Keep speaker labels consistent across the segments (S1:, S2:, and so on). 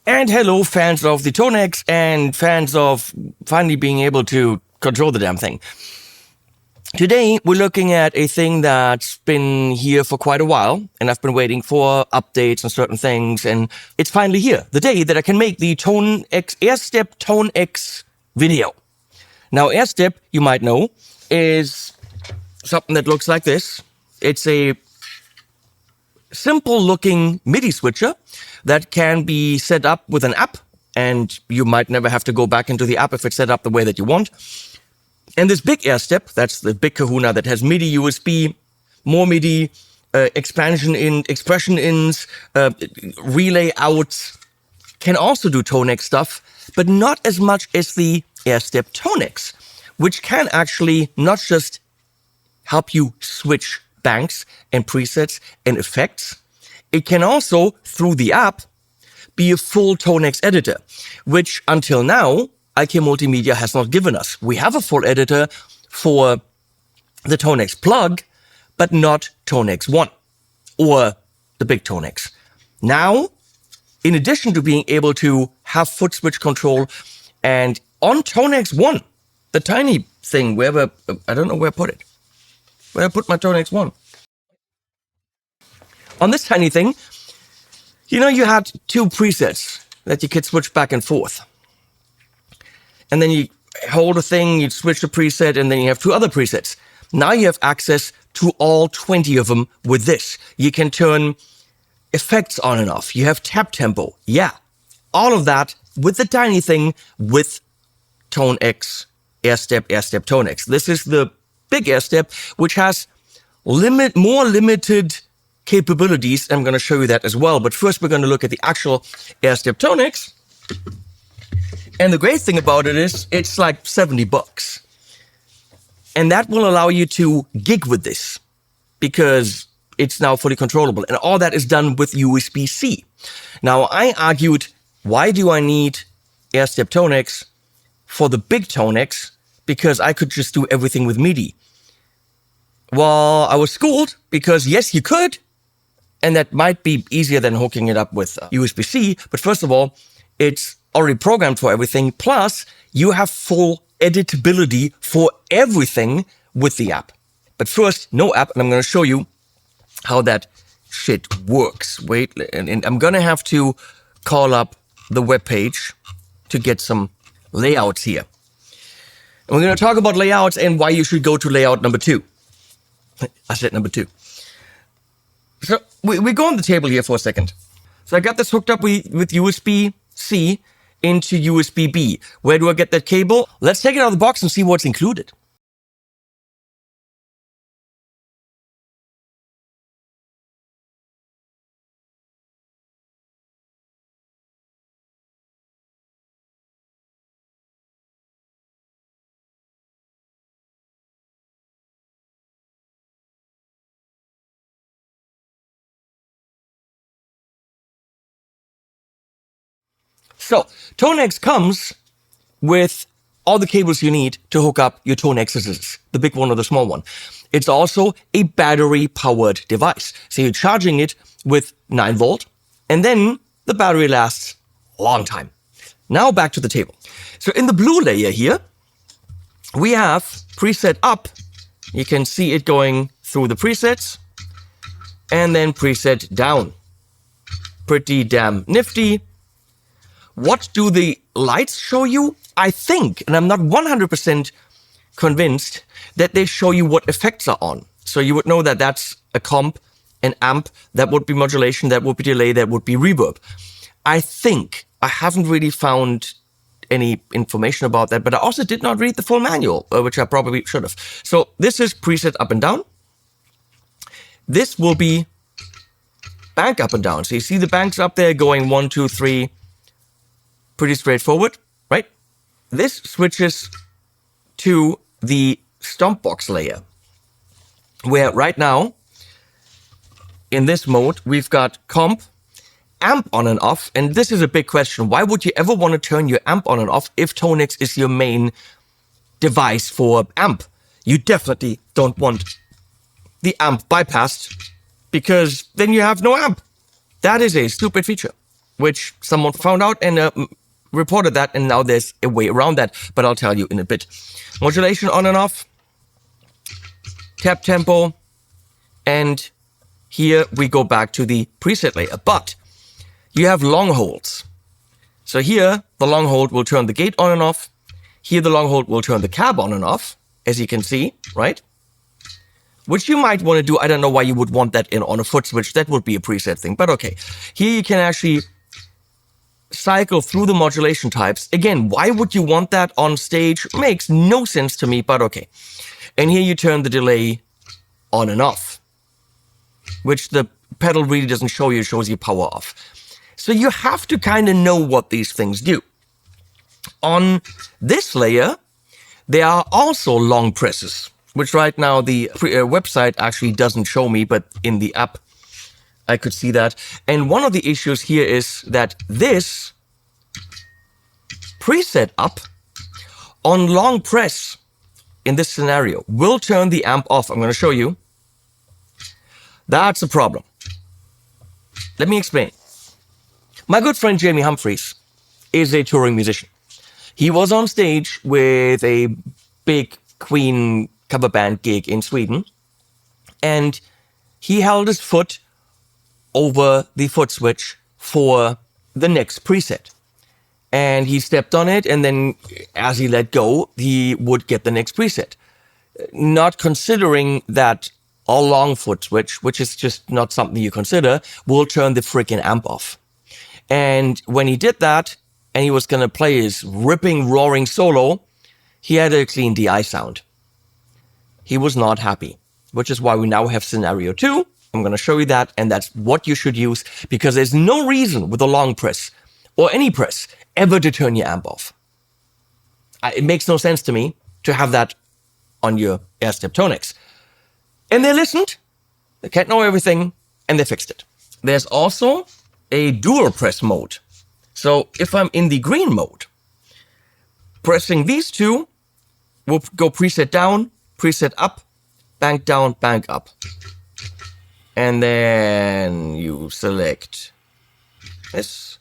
S1: And hello, fans of the ToneX and fans of finally being able to control the damn thing. Today, we're looking at a thing that's been here for quite a while, and I've been waiting for updates on certain things, and it's finally here, the day that I can make the ToneX Airstep ToneX video. Now, Airstep, you might know, is something that looks like this. It's a simple-looking MIDI switcher that can be set up with an app, and you might never have to go back into the app if it's set up the way that you want. And this big Airstep, that's the big kahuna that has MIDI, USB, more MIDI, expansion ins, relay outs, can also do ToneX stuff, but not as much as the Airstep ToneX, which can actually not just help you switch banks and presets and effects, it can also, through the app, be a full ToneX editor, which until now, IK Multimedia has not given us. We have a full editor for the ToneX plug, but not ToneX 1 or the big ToneX. Now, in addition to being able to have FOOTSWITCH control, and on ToneX 1, the tiny thing, wherever, I don't know where I put it. Where I put my ToneX 1. On this tiny thing, you know, you had two presets that you could switch back and forth. And then you hold a thing, you switch the preset, and then you have two other presets. Now you have access to all 20 of them with this. You can turn effects on and off. You have tap tempo. Yeah, all of that with the tiny thing with ToneX, Airstep ToneX. This is the big Airstep, which has more limited capabilities. I'm going to show you that as well. But first, we're going to look at the actual Airstep ToneX. And the great thing about it is it's like $70. And that will allow you to gig with this because it's now fully controllable. And all that is done with USB-C. Now, I argued, why do I need Airstep ToneX for the big ToneX? Because I could just do everything with MIDI. Well, I was schooled because yes, you could. And that might be easier than hooking it up with USB-C. But first of all, it's already programmed for everything. Plus, you have full editability for everything with the app. But first, no app, and I'm going to show you how that shit works. Wait, and I'm going to have to call up the webpage to get some layouts here. And we're going to talk about layouts and why you should go to layout number 2. I said number 2. So we go on the table here for a second. So I got this hooked up with USB-C into USB-B. Where do I get that cable? Let's take it out of the box and see what's included. So, ToneX comes with all the cables you need to hook up your ToneXs, the big one or the small one. It's also a battery-powered device. So you're charging it with 9 volt, and then the battery lasts a long time. Now back to the table. So in the blue layer here, we have preset up. You can see it going through the presets, and then preset down. Pretty damn nifty. What do the lights show you? I think, and I'm not 100% convinced, that they show you what effects are on. So you would know that that's a comp, an amp, that would be modulation, that would be delay, that would be reverb. I think, I haven't really found any information about that, but I also did not read the full manual, which I probably should have. So this is preset up and down. This will be bank up and down. So you see the banks up there going 1, 2, 3, pretty straightforward, right? This switches to the stomp box layer, where right now, in this mode, we've got comp, amp on and off, and this is a big question. Why would you ever want to turn your amp on and off if ToneX is your main device for amp? You definitely don't want the amp bypassed, because then you have no amp. That is a stupid feature. which someone found out and reported that, and now there's a way around that, but I'll tell you in a bit. Modulation on and off, tap tempo, and here we go back to the preset layer, but you have long holds. So here, the long hold will turn the gate on and off. Here, the long hold will turn the cab on and off, as you can see, right? Which you might want to do. I don't know why you would want that on a foot switch. That would be a preset thing, but okay. Here you can actually cycle through the modulation types. Again, why would you want that on stage? Makes no sense to me, but okay. And here you turn the delay on and off, which the pedal really doesn't show you. It shows you power off. So you have to kind of know what these things do. On this layer, there are also long presses, which right now the website actually doesn't show me, but in the app, I could see that. And one of the issues here is that this preset up on long press in this scenario will turn the amp off. I'm going to show you. That's a problem. Let me explain. My good friend Jamie Humphries is a touring musician. He was on stage with a big Queen cover band gig in Sweden, and he held his foot over the foot switch for the next preset. And he stepped on it, and then as he let go, he would get the next preset. Not considering that a long foot switch, which is just not something you consider, will turn the freaking amp off. And when he did that, and he was going to play his ripping, roaring solo, he had a clean DI sound. He was not happy, which is why we now have scenario 2. I'm going to show you that, and that's what you should use, because there's no reason with a long press or any press ever to turn your amp off. It makes no sense to me to have that on your Airstep ToneX. And they listened, they can't know everything, and they fixed it. There's also a dual press mode. So if I'm in the green mode, pressing these two will go preset down, preset up, bank down, bank up. And then you select this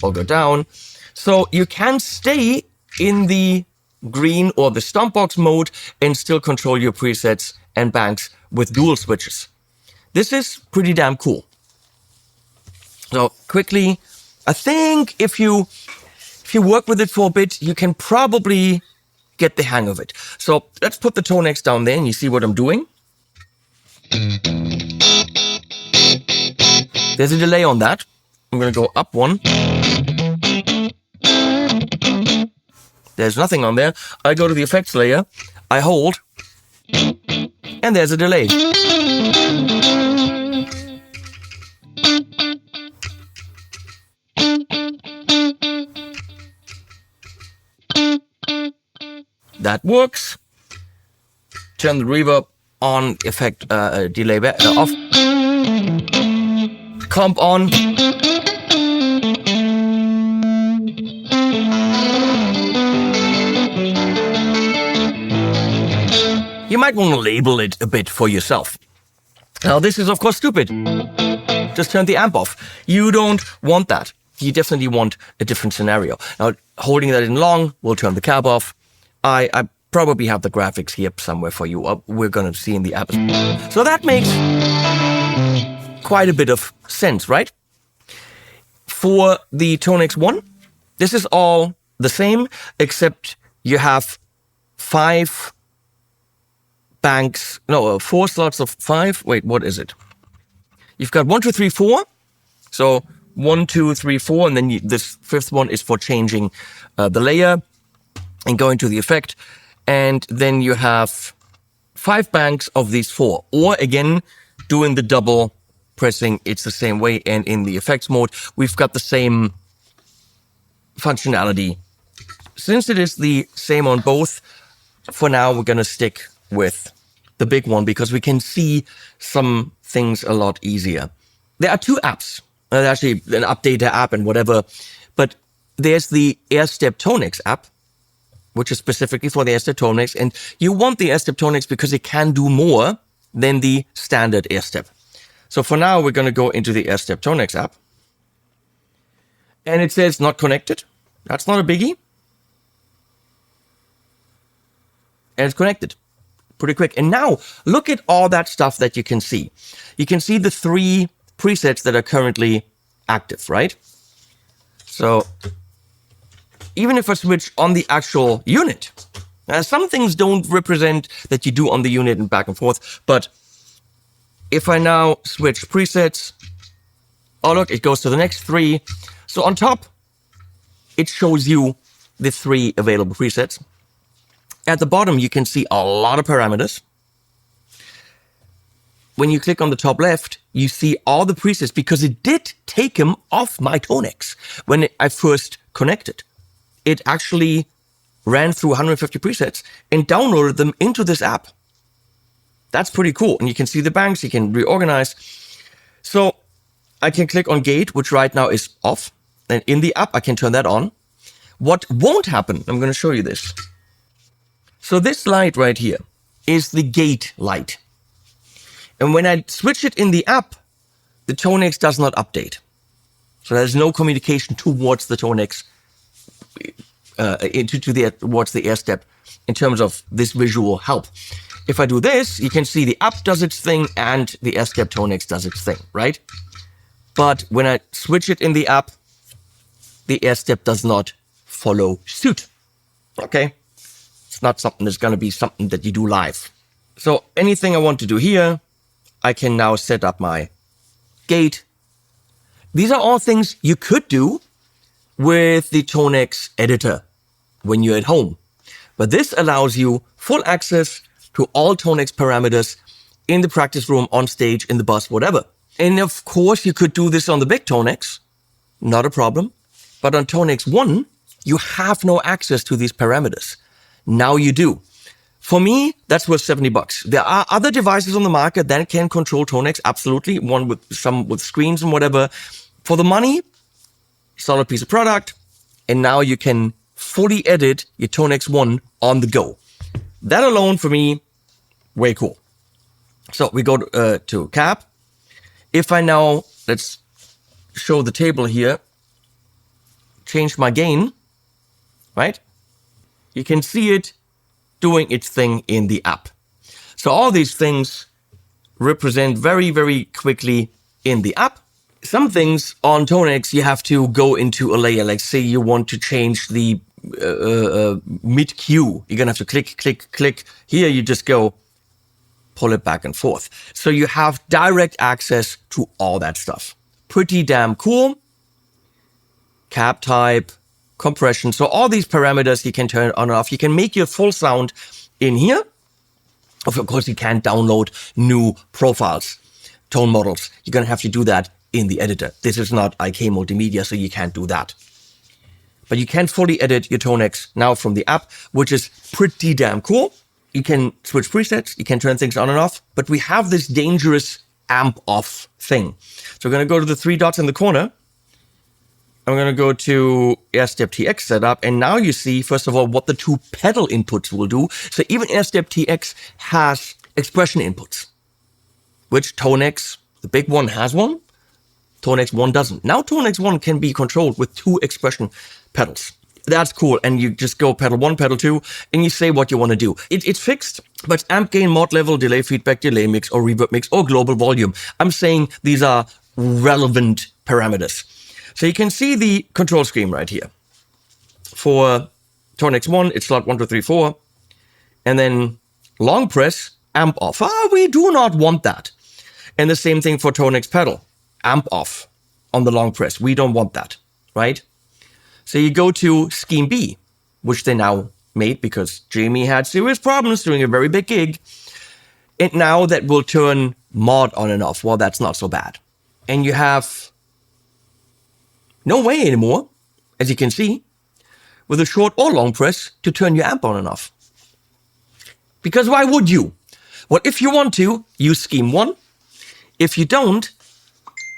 S1: or go down. So you can stay in the green or the stompbox mode and still control your presets and banks with dual switches. This is pretty damn cool. So quickly, I think if you work with it for a bit, you can probably get the hang of it. So let's put the ToneX down there and you see what I'm doing. There's a delay on that. I'm going to go up one. There's nothing on there. I go to the effects layer. I hold. And there's a delay. That works. Turn the reverb on, effect delay off. Comp on. You might want to label it a bit for yourself. Now this is of course stupid. Just turn the amp off. You don't want that. You definitely want a different scenario. Now holding that in long will turn the cab off. I probably have the graphics here somewhere for you. We're going to see in the app. So that makes quite a bit of sense, right? For the ToneX 1, this is all the same, except you have 4 slots of 5. Wait, what is it? You've got 1, 2, 3, 4. So 1, 2, 3, 4, and then this 5th one is for changing the layer and going to the effect. And then you have 5 banks of these 4. Or again, doing the double pressing, it's the same way. And in the effects mode, we've got the same functionality. Since it is the same on both, for now, we're going to stick with the big one because we can see some things a lot easier. There are 2 apps. Actually, an updater app and whatever. But there's the Airstep ToneX app, which is specifically for the Airstep ToneX. And you want the Airstep ToneX because it can do more than the standard Airstep. So for now, we're going to go into the Airstep ToneX app. and it says not connected. That's not a biggie. And it's connected pretty quick. And now look at all that stuff that you can see. You can see the 3 presets that are currently active, right? So even if I switch on the actual unit, some things don't represent that you do on the unit and back and forth, but if I now switch presets, oh look, it goes to the next 3. So on top, it shows you the 3 available presets. At the bottom, you can see a lot of parameters. When you click on the top left, you see all the presets because it did take them off my ToneX when I first connected. It actually ran through 150 presets and downloaded them into this app. That's pretty cool. And you can see the banks, you can reorganize. So I can click on gate, which right now is off. And in the app, I can turn that on. What won't happen, I'm going to show you this. So this light right here is the gate light. And when I switch it in the app, the ToneX does not update. So there's no communication towards the ToneX, towards the Airstep in terms of this visual help. If I do this, you can see the app does its thing and the Airstep ToneX does its thing, right? But when I switch it in the app, the Airstep does not follow suit. Okay? It's not something that's going to be something that you do live. So anything I want to do here, I can now set up my gate. These are all things you could do with the ToneX editor when you're at home. But this allows you full access to all ToneX parameters in the practice room, on stage, in the bus, whatever. And of course, you could do this on the big ToneX. Not a problem. But on ToneX 1, you have no access to these parameters. Now you do. For me, that's worth $70. There are other devices on the market that can control ToneX, absolutely. One with screens and whatever. For the money, solid piece of product. And now you can fully edit your ToneX 1 on the go. That alone, for me, way cool. So we go to cap. If I now, let's show the table here, change my gain, right? You can see it doing its thing in the app. So all these things represent very, very quickly in the app. Some things on ToneX, you have to go into a layer. Like say you want to change the mid cue. You're going to have to click, click, click. Here you just go pull it back and forth. So you have direct access to all that stuff. Pretty damn cool. Cap type, compression. So all these parameters you can turn on and off. You can make your full sound in here. Of course, you can't download new profiles, tone models. You're going to have to do that in the editor. This is not IK Multimedia, so you can't do that. But you can fully edit your ToneX now from the app, which is pretty damn cool. You can switch presets, you can turn things on and off, but we have this dangerous amp off thing. So we're going to go to the 3 dots in the corner. I'm going to go to Airstep TX setup, and now you see, first of all, what the 2 pedal inputs will do. So even Airstep TX has expression inputs, which ToneX, the big one, has one. ToneX 1 doesn't. Now ToneX 1 can be controlled with 2 expression pedals. That's cool. And you just go pedal 1, pedal 2, and you say what you want to do. It's fixed, but amp gain, mod level, delay feedback, delay mix, or reverb mix, or global volume. I'm saying these are relevant parameters. So you can see the control scheme right here. For ToneX 1, it's slot 1, 2, 3, 4. And then long press, amp off. We do not want that. And the same thing for ToneX pedal. Amp off on the long press. We don't want that, right? So you go to Scheme B, which they now made because Jamie had serious problems doing a very big gig. And now that will turn mod on and off. Well, that's not so bad. And you have no way anymore, as you can see, with a short or long press to turn your amp on and off. Because why would you? Well, if you want to, use Scheme 1. If you don't,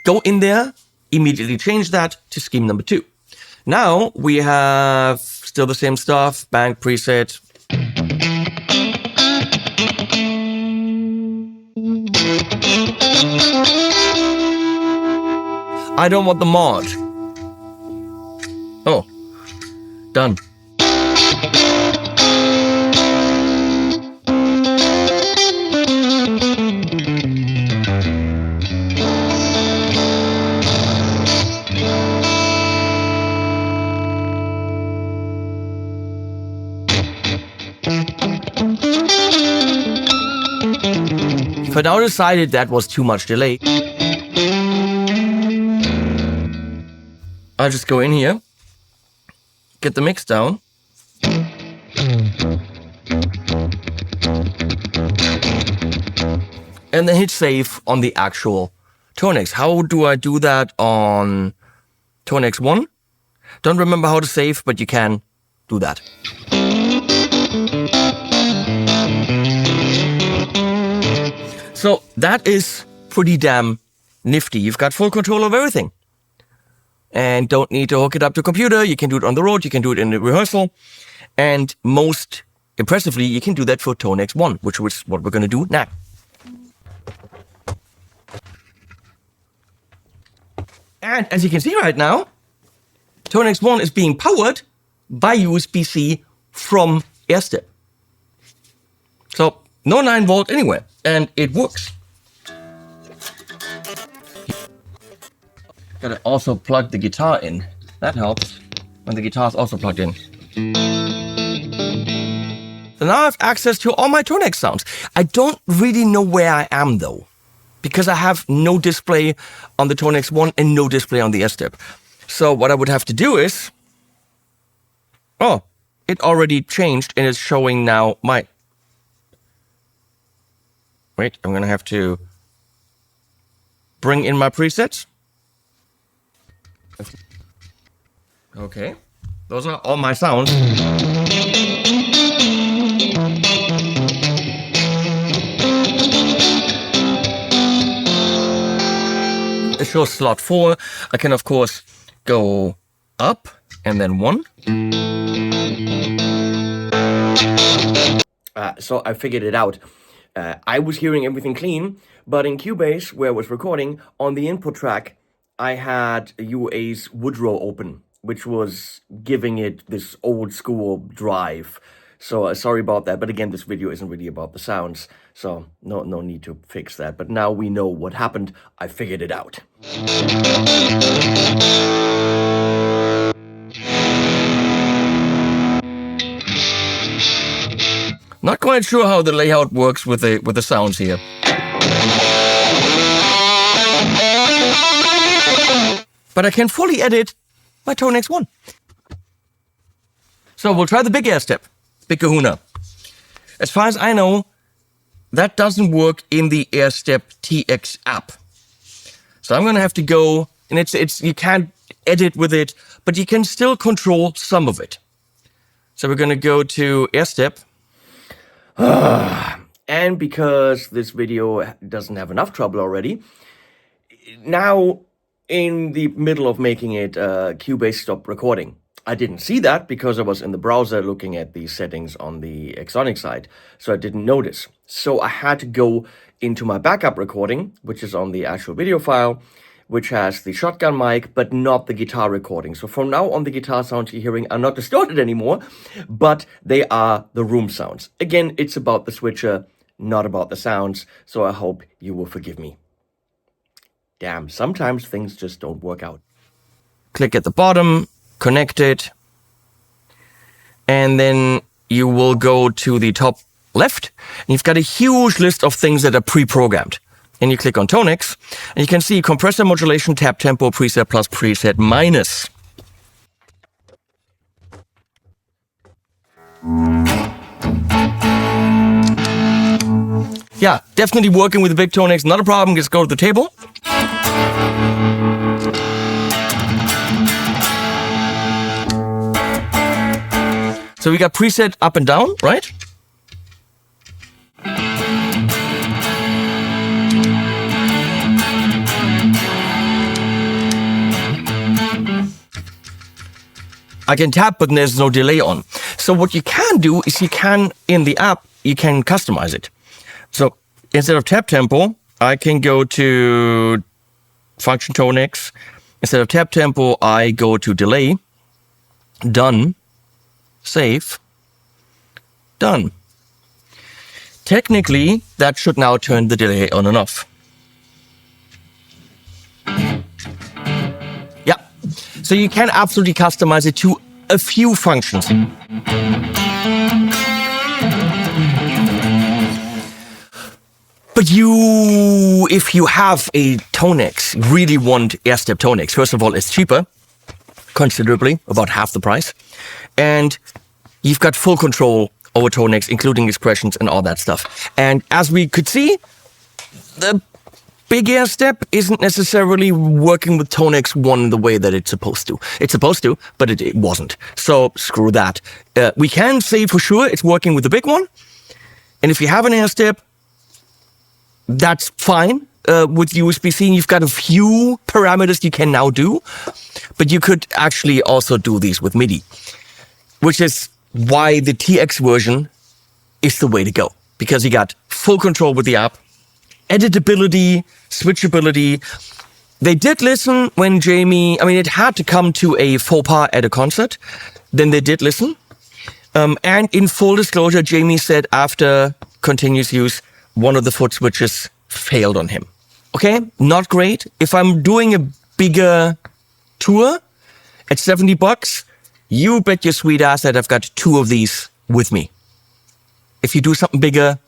S1: go in there, immediately change that to scheme number 2. Now we have still the same stuff, bank preset. I don't want the mod. Oh, done. If I now decided that was too much delay, I'll just go in here, get the mix down, and then hit save on the actual ToneX. How do I do that on ToneX 1? Don't remember how to save, but you can do that. So that is pretty damn nifty. You've got full control of everything. And don't need to hook it up to a computer. You can do it on the road. You can do it in the rehearsal. And most impressively, you can do that for ToneX 1, which is what we're going to do now. And as you can see right now, ToneX 1 is being powered by USB-C from Airstep. So no 9-volt anywhere, and it works. Gotta also plug the guitar in. That helps when the guitar is also plugged in. So now I have access to all my ToneX sounds. I don't really know where I am though, because I have no display on the ToneX 1 and no display on the Airstep. So what I would have to do is, oh, it already changed and it's showing now my, wait, I'm gonna have to bring in my presets. Okay, those are all my sounds. It shows slot 4. I can of course go up and then 1. So I figured it out. I was hearing everything clean, but in Cubase, where I was recording, on the input track, I had UA's Woodrow open, which was giving it this old school drive. So sorry about that, but again, this video isn't really about the sounds, so no need to fix that. But now we know what happened. I figured it out. Not quite sure how the layout works with the sounds here. But I can fully edit my ToneX 1. So we'll try the big Airstep, Big Kahuna. As far as I know, that doesn't work in the Airstep TX app. So I'm gonna have to go, and it's you can't edit with it, but you can still control some of it. So we're gonna go to Airstep. And because this video doesn't have enough trouble already, now in the middle of making it, Cubase stopped recording. I didn't see that because I was in the browser looking at the settings on the Exonic side, so I didn't notice. So I had to go into my backup recording, which is on the actual video file, which has the shotgun mic, but not the guitar recording. So from now on, the guitar sounds you're hearing are not distorted anymore, but they are the room sounds. Again, it's about the switcher, not about the sounds, so I hope you will forgive me. Damn, sometimes things just don't work out. Click at the bottom, connect it, and then you will go to the top left, and you've got a huge list of things that are pre-programmed. And you click on ToneX, and you can see compressor modulation, tap tempo, preset plus, preset minus. Yeah, definitely working with the big ToneX, not a problem, just go to the table. So we got preset up and down, right? I can tap, but there's no delay on. So what you can do is you can, in the app, you can customize it. So instead of tap tempo, I can go to function ToneX. Instead of tap tempo, I go to delay. Done. Save. Done. Technically, that should now turn the delay on and off. Yeah. So you can absolutely customize it to a few functions. But if you have a ToneX, really want Airstep ToneX, first of all, it's cheaper, considerably, about half the price. And you've got full control over ToneX, including expressions and all that stuff. And as we could see, the big Airstep isn't necessarily working with ToneX 1 the way that it's supposed to. It's supposed to, but it wasn't. So screw that. We can say for sure it's working with the big one. And if you have an Airstep, that's fine. With USB-C, you've got a few parameters you can now do, but you could actually also do these with MIDI, which is why the TX version is the way to go, because you got full control with the app, editability, switchability. They did listen when it had to come to a faux pas at a concert, then they did listen. And in full disclosure, Jamie said after continuous use, one of the foot switches failed on him. Okay, not great. If I'm doing a bigger tour at $70, you bet your sweet ass that I've got 2 of these with me. If you do something bigger,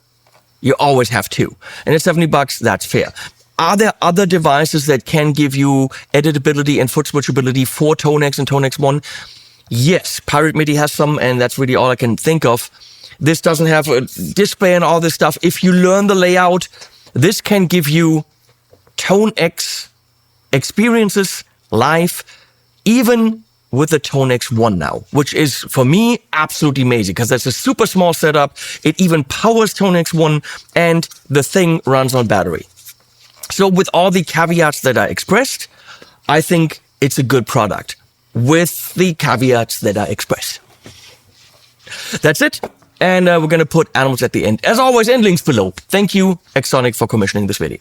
S1: you always have 2. And at $70, that's fair. Are there other devices that can give you editability and foot switchability for ToneX and ToneX 1? Yes, Pirate MIDI has some, and that's really all I can think of. This doesn't have a display and all this stuff. If you learn the layout, this can give you ToneX experiences live, even with the ToneX 1 now, which is, for me, absolutely amazing, because that's a super small setup. It even powers ToneX 1, and the thing runs on battery. So with all the caveats that I expressed, I think it's a good product, with the caveats that I expressed. That's it. And we're going to put animals at the end. As always, and links below. Thank you, Xsonic, for commissioning this video.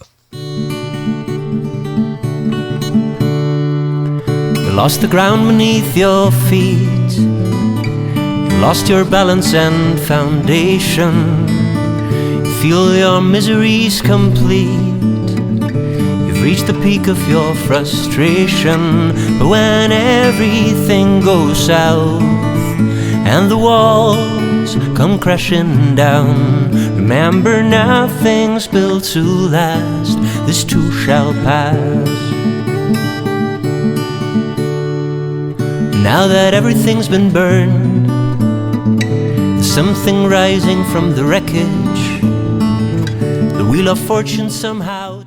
S2: You lost the ground beneath your feet. You lost your balance and foundation. You feel your misery's complete. You've reached the peak of your frustration. But when everything goes south and the walls come crashing down, remember nothing's built to last. This too shall pass. Now that everything's been burned, there's something rising from the wreckage. The wheel of fortune somehow